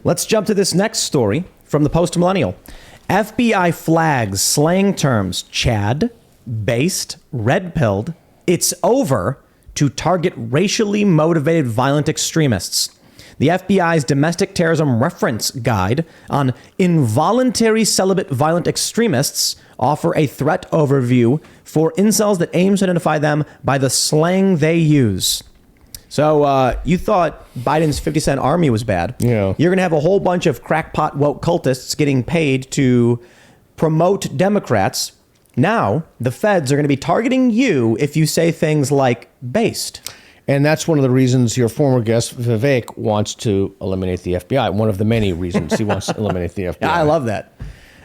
Let's jump to this next story from the post-millennial. FBI flags slang terms Chad, based, red-pilled, it's over to target racially motivated violent extremists. The FBI's Domestic Terrorism Reference Guide on Involuntary Celibate Violent Extremists offer a threat overview for incels that aims to identify them by the slang they use. So you thought Biden's 50 Cent Army was bad. Yeah. You're going to have a whole bunch of crackpot woke cultists getting paid to promote Democrats. Now, the feds are going to be targeting you if you say things like based. And that's one of the reasons your former guest, Vivek, wants to eliminate the FBI. One of the many reasons he wants to eliminate the FBI. I love that.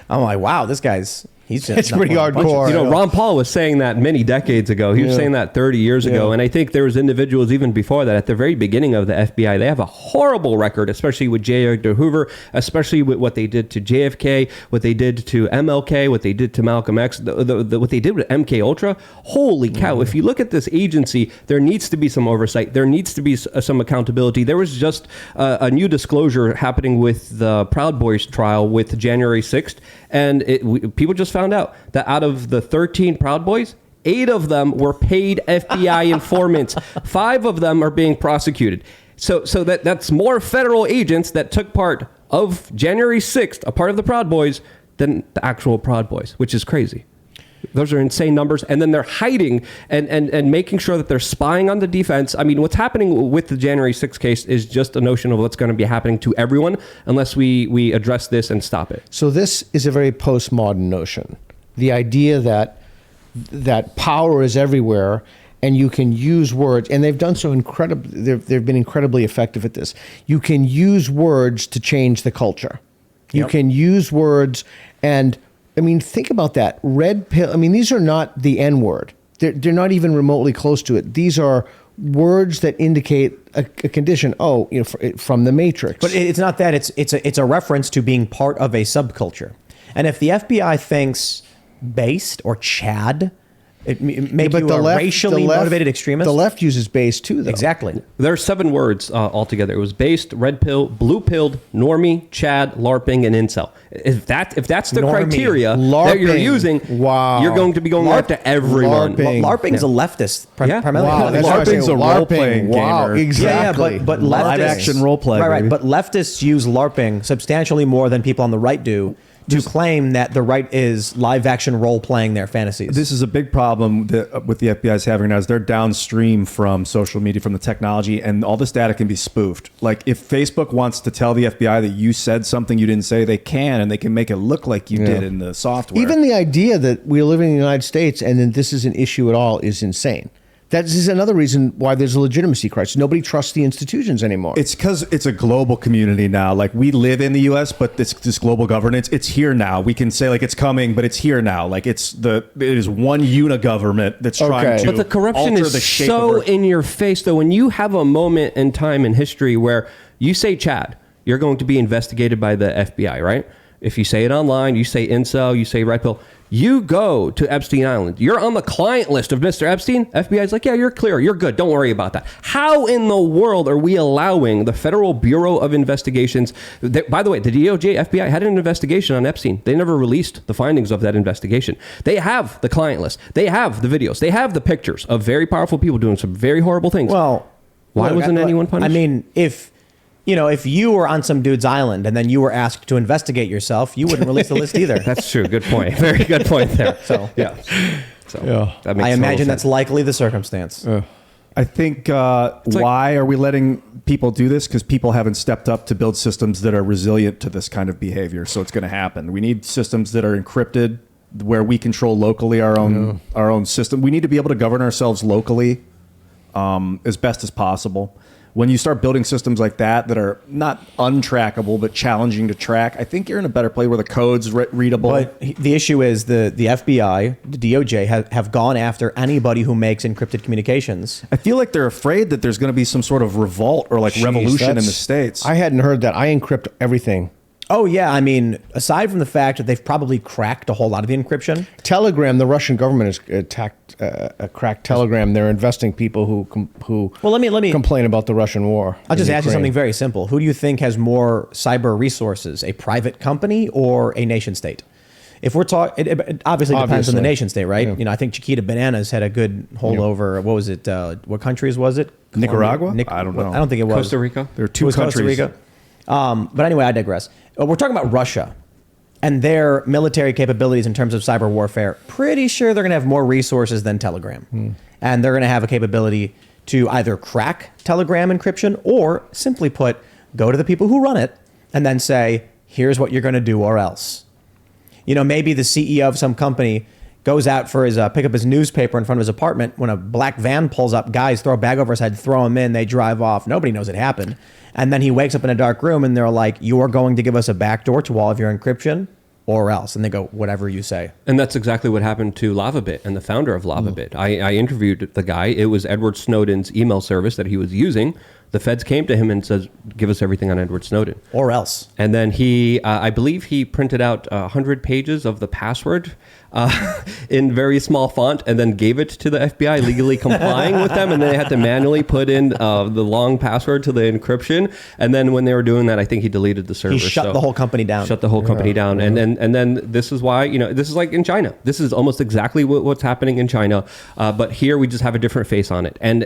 I'm like, wow, this guy's... It's pretty hardcore. You know, Ron Paul was saying that many decades ago. He was saying that 30 years ago. And I think there was individuals even before that, at the very beginning of the FBI, they have a horrible record, especially with J. Edgar Hoover, especially with what they did to JFK, what they did to MLK, what they did to Malcolm X, what they did with MK Ultra. Holy cow. If you look at this agency, there needs to be some oversight. There needs to be some accountability. There was just a new disclosure happening with the Proud Boys trial with January 6th. And people just found out that out of the 13 Proud Boys, 8 of them were paid FBI informants. 5 of them are being prosecuted. So that's more federal agents that took part of January 6th, a part of the Proud Boys, than the actual Proud Boys, which is crazy. Those are insane numbers. And then they're hiding and making sure that they're spying on the defense. I mean, what's happening with the January 6th case is just a notion of what's going to be happening to everyone unless we address this and stop it. So this is a very postmodern notion. The idea that power is everywhere and you can use words, and they've done so incredibly, they've been incredibly effective at this. You can use words to change the culture. You can use words and... I mean, think about that. Red pill. I mean, these are not the N word. They're not even remotely close to it. These are words that indicate a condition. Oh, you know, from the Matrix. But it's not that. It's a reference to being part of a subculture. And if the FBI thinks based or Chad, it make you a racially motivated extremist. The left uses base too, though. Exactly. There are 7 words altogether. It was based, red pill, blue pilled, normie, Chad, LARPing, and incel. If that's the criteria that you're using, you're going to be going after everyone. LARPing's a leftist primarily. Wow, LARPing's a role-playing gamer. Exactly. Yeah, but leftists, live action role play. Right. But leftists use LARPing substantially more than people on the right do. To claim that the right is live action role playing their fantasies. This is a big problem with the FBI is having now is they're downstream from social media, from the technology, and all this data can be spoofed. Like if Facebook wants to tell the FBI that you said something you didn't say, they can, and they can make it look like you did in the software. Even the idea that we're living in the United States and that this is an issue at all is insane. That is another reason why there's a legitimacy crisis. Nobody trusts the institutions anymore. It's because it's a global community now. Like we live in the U.S., but this global governance, it's here now. We can say like it's coming, but it's here now. Like it is one unigovernment that's trying to. But the corruption is so in your face, though. When you have a moment in time in history where you say Chad, you're going to be investigated by the FBI, right? If you say it online, you say incel, you say red pill. You go to Epstein Island. You're on the client list of Mr. Epstein. FBI's like, yeah, you're clear. You're good. Don't worry about that. How in the world are we allowing the Federal Bureau of Investigations? By the way, the DOJ, FBI had an investigation on Epstein. They never released the findings of that investigation. They have the client list. They have the videos. They have the pictures of very powerful people doing some very horrible things. Well, why wasn't anyone punished? I mean, if you were on some dude's island and then you were asked to investigate yourself, you wouldn't release the list either. That's true. Good point. Very good point there. That makes I imagine that's sense. likely the circumstance. I think why are we letting people do this? Because people haven't stepped up to build systems that are resilient to this kind of behavior. So it's going to happen. We need systems that are encrypted, where we control locally our own system. We need to be able to govern ourselves locally as best as possible. When you start building systems like that are not untrackable but challenging to track, I think you're in a better place where the code's readable. But the issue is the FBI, the DOJ have gone after anybody who makes encrypted communications. I feel like they're afraid that there's going to be some sort of revolt or revolution in the States. I hadn't heard that. I encrypt everything. Oh, yeah. I mean, aside from the fact that they've probably cracked a whole lot of the encryption. Telegram, the Russian government has cracked Telegram. They're investing people who Well, let me complain about the Russian war. I'll just in ask you Ukraine. something very simple. Who do you think has more cyber resources, a private company or a nation state? If we're talking, it obviously depends on the nation state, right? Yeah. You know, I think Chiquita Bananas had a good holdover. What was it? What countries was it? Nicaragua? I don't know. I don't think it was. Costa Rica? There are It two was countries. Costa Rica. But anyway, I digress. We're talking about Russia and their military capabilities in terms of cyber warfare. Pretty sure they're going to have more resources than Telegram. And they're going to have a capability to either crack Telegram encryption or simply put, go to the people who run it and then say, here's what you're going to do or else. You know, maybe the CEO of some company goes out for his pick up his newspaper in front of his apartment. When a black van pulls up, guys throw a bag over his head, throw him in, they drive off. Nobody knows it happened. And then he wakes up in a dark room and they're like, you are going to give us a backdoor to all of your encryption or else. And they go, whatever you say. And that's exactly what happened to LavaBit and the founder of LavaBit. I interviewed the guy. It was Edward Snowden's email service that he was using. The feds came to him and says, give us everything on Edward Snowden. Or else. And then he, I believe he printed out 100 pages of the password in very small font and then gave it to the FBI, legally complying with them. And then they had to manually put in the long password to the encryption. And then when they were doing that, I think he deleted the server. He shut the whole company down. Shut the whole company down. And then this is why, you know, this is like in China. This is almost exactly what's happening in China. But here we just have a different face on it. And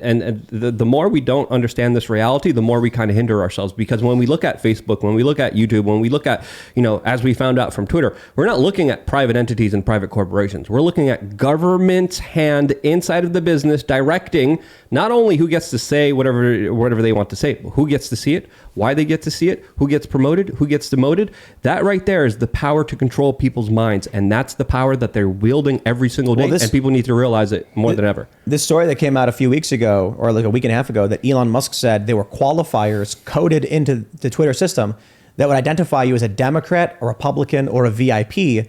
the more we don't understand this reality, the more we kind of hinder ourselves, because when we look at Facebook, when we look at YouTube, when we look at, you know, as we found out from Twitter, we're not looking at private entities and private corporations. We're looking at government's hand inside of the business directing not only who gets to say whatever they want to say, but who gets to see it, why they get to see it, who gets promoted, who gets demoted. That right there is the power to control people's minds. And that's the power that they're wielding every single day. And people need to realize it more than ever. This story that came out a few weeks ago, or like a week and a half ago, that Elon Musk said there were qualifiers coded into the Twitter system that would identify you as a Democrat, a Republican, or a VIP,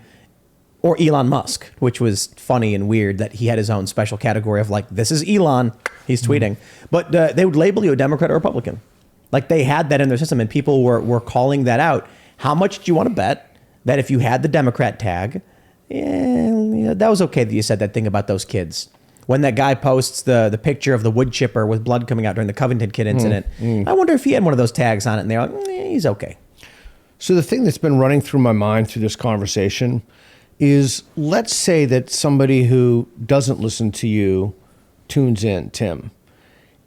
or Elon Musk, which was funny and weird that he had his own special category of like, this is Elon, he's tweeting. But they would label you a Democrat or Republican. Like they had that in their system and people were calling that out. How much do you want to bet that if you had the Democrat tag, that was okay that you said that thing about those kids? When that guy posts the picture of the wood chipper with blood coming out during the Covington kid incident, I wonder if he had one of those tags on it and they're like, he's okay. So the thing that's been running through my mind through this conversation is, let's say that somebody who doesn't listen to you tunes in, Tim.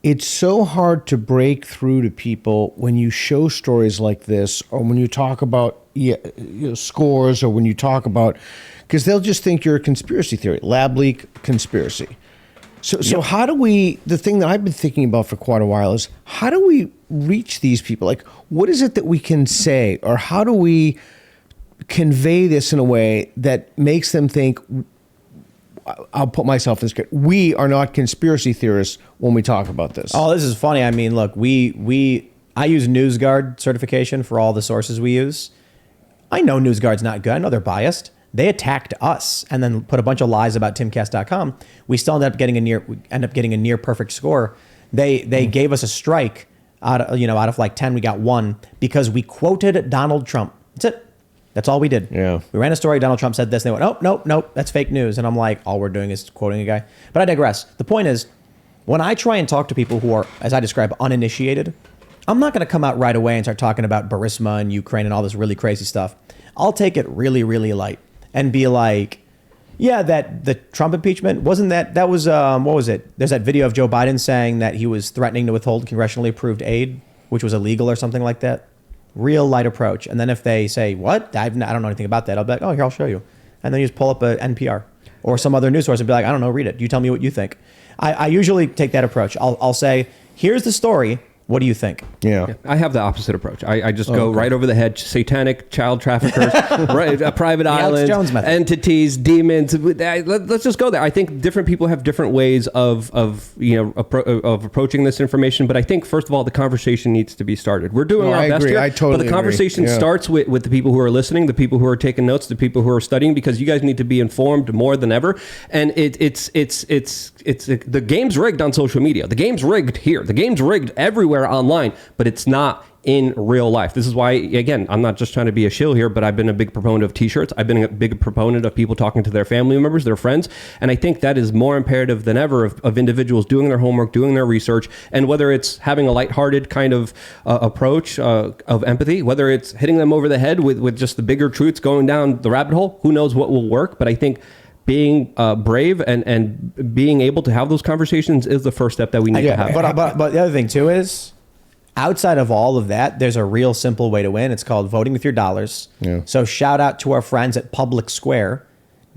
It's so hard to break through to people when you show stories like this, or when you talk about scores, or when you talk about, because they'll just think you're a conspiracy theory, lab leak conspiracy. So how do we, the thing that I've been thinking about for quite a while is, how do we reach these people? Like, what is it that we can say, or how do we convey this in a way that makes them think, I'll put myself in this case, we are not conspiracy theorists when we talk about this? Oh, this is funny. I mean, look, I use NewsGuard certification for all the sources we use. I know NewsGuard's not good. I know they're biased. They attacked us and then put a bunch of lies about Timcast.com. We still ended up getting a near perfect score. They gave us a strike out of like 10. We got 1 because we quoted Donald Trump. That's it. That's all we did. Yeah. We ran a story. Donald Trump said this. And they went, oh, nope, that's fake news. And I'm like, all we're doing is quoting a guy. But I digress. The point is, when I try and talk to people who are, as I describe, uninitiated, I'm not going to come out right away and start talking about Burisma and Ukraine and all this really crazy stuff. I'll take it really, really light and be like, yeah, that the Trump impeachment, that was, what was it? There's that video of Joe Biden saying that he was threatening to withhold congressionally approved aid, which was illegal or something like that. Real light approach. And then if they say, what? I don't know anything about that. I'll be like, oh, here, I'll show you. And then you just pull up a NPR or some other news source and be like, I don't know, read it. You tell me what you think. I usually take that approach. I'll say, here's the story. What do you think? Yeah. I have the opposite approach. I just go right over the head. Satanic child traffickers, right, private islands, entities, demons. Let's just go there. I think different people have different ways of approaching this information. But I think first of all, the conversation needs to be started. We're doing our best here. I totally But the conversation starts with the people who are listening, the people who are taking notes, the people who are studying, because you guys need to be informed more than ever. And it's the game's rigged on social media. The game's rigged here. The game's rigged everywhere online, but it's not in real life. This is why, again, I'm not just trying to be a shill here, but I've been a big proponent of t-shirts. I've been a big proponent of people talking to their family members, their friends. And I think that is more imperative than ever of individuals doing their homework, doing their research. And whether it's having a lighthearted kind of approach of empathy, whether it's hitting them over the head with just the bigger truths, going down the rabbit hole, who knows what will work. But I think being brave and being able to have those conversations is the first step that we need to have. But the other thing too is, outside of all of that, there's a real simple way to win. It's called voting with your dollars. Yeah. So shout out to our friends at Public Square.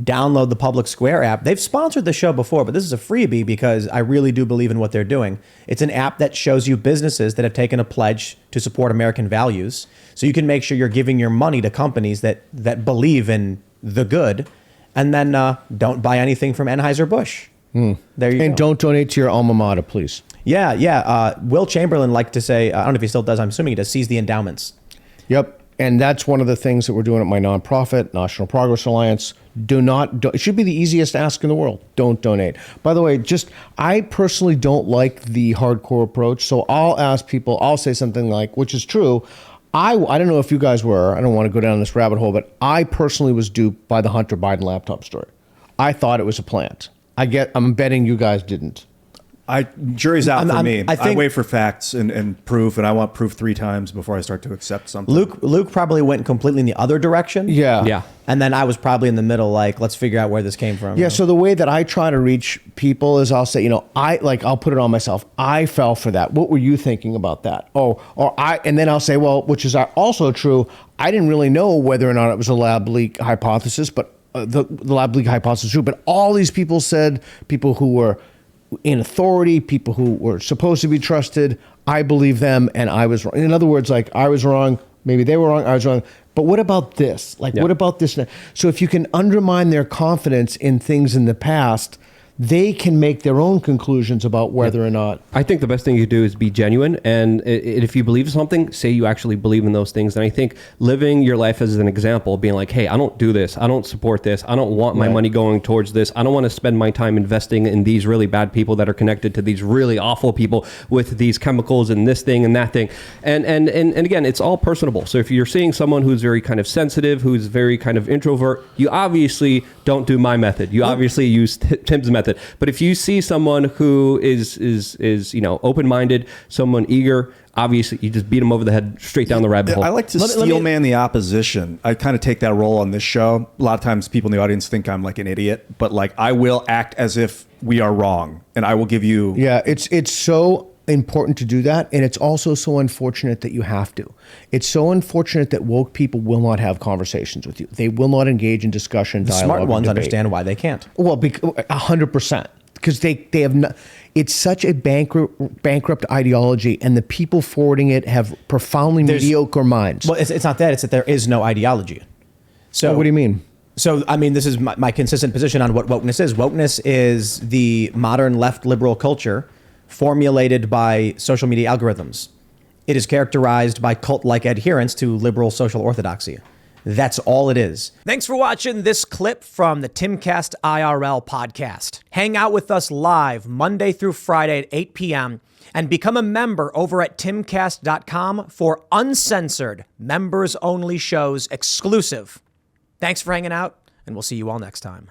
Download the Public Square app. They've sponsored the show before, but this is a freebie because I really do believe in what they're doing. It's an app that shows you businesses that have taken a pledge to support American values. So you can make sure you're giving your money to companies that believe in the good, and then don't buy anything from Anheuser-Busch. There you go. And don't donate to your alma mater, please. Yeah. Will Chamberlain liked to say, I don't know if he still does, I'm assuming he does, seize the endowments. Yep. And that's one of the things that we're doing at my nonprofit, National Progress Alliance. It should be the easiest ask in the world. Don't donate. By the way, I personally don't like the hardcore approach. So I'll ask people, I'll say something like, which is true. I don't know if you guys were, I don't want to go down this rabbit hole, but I personally was duped by the Hunter Biden laptop story. I thought it was a plant. I'm betting you guys didn't. Jury's out for me. I think, wait for facts and proof, and I want proof 3 times before I start to accept something. Luke probably went completely in the other direction. Yeah. And then I was probably in the middle, like, let's figure out where this came from. Yeah, so the way that I try to reach people is I'll say, I'll put it on myself. I fell for that. What were you thinking about that? And then I'll say, well, which is also true, I didn't really know whether or not it was a lab leak hypothesis, but the lab leak hypothesis is true. But all these people said, people who were in authority, people who were supposed to be trusted, I believe them and I was wrong. In other words, like, I was wrong, maybe they were wrong, I was wrong. But what about this? What about this? So if you can undermine their confidence in things in the past, they can make their own conclusions about whether or not. I think the best thing you do is be genuine. And if you believe something, say you actually believe in those things. And I think living your life as an example, being like, hey, I don't do this. I don't support this. I don't want my money going towards this. I don't want to spend my time investing in these really bad people that are connected to these really awful people with these chemicals and this thing and that thing. And again, it's all personable. So if you're seeing someone who's very kind of sensitive, who's very kind of introvert, you obviously don't do my method. You obviously use Tim's method. But if you see someone who is open-minded, someone eager, obviously you just beat them over the head straight down the rabbit hole. I like to steel man the opposition. I kind of take that role on this show. A lot of times people in the audience think I'm like an idiot, but like I will act as if we are wrong, and I will give you. Yeah, it's so important to do that, and it's also so unfortunate that you have to. It's so unfortunate that woke people will not have conversations with you. They will not engage in discussion, dialogue, smart ones debate. Understand why they can't. Well, 100%, because they have not. It's such a bankrupt ideology, and the people forwarding it have profoundly mediocre minds. Well, it's not that; it's that there is no ideology. So what do you mean? So, I mean, this is my consistent position on what wokeness is. Wokeness is the modern left liberal culture formulated by social media algorithms. It is characterized by cult-like adherence to liberal social orthodoxy. That's all it is. Thanks for watching this clip from the Timcast IRL podcast. Hang out with us live Monday through Friday at 8 p.m. and become a member over at timcast.com for uncensored, members-only shows exclusive. Thanks for hanging out, and we'll see you all next time.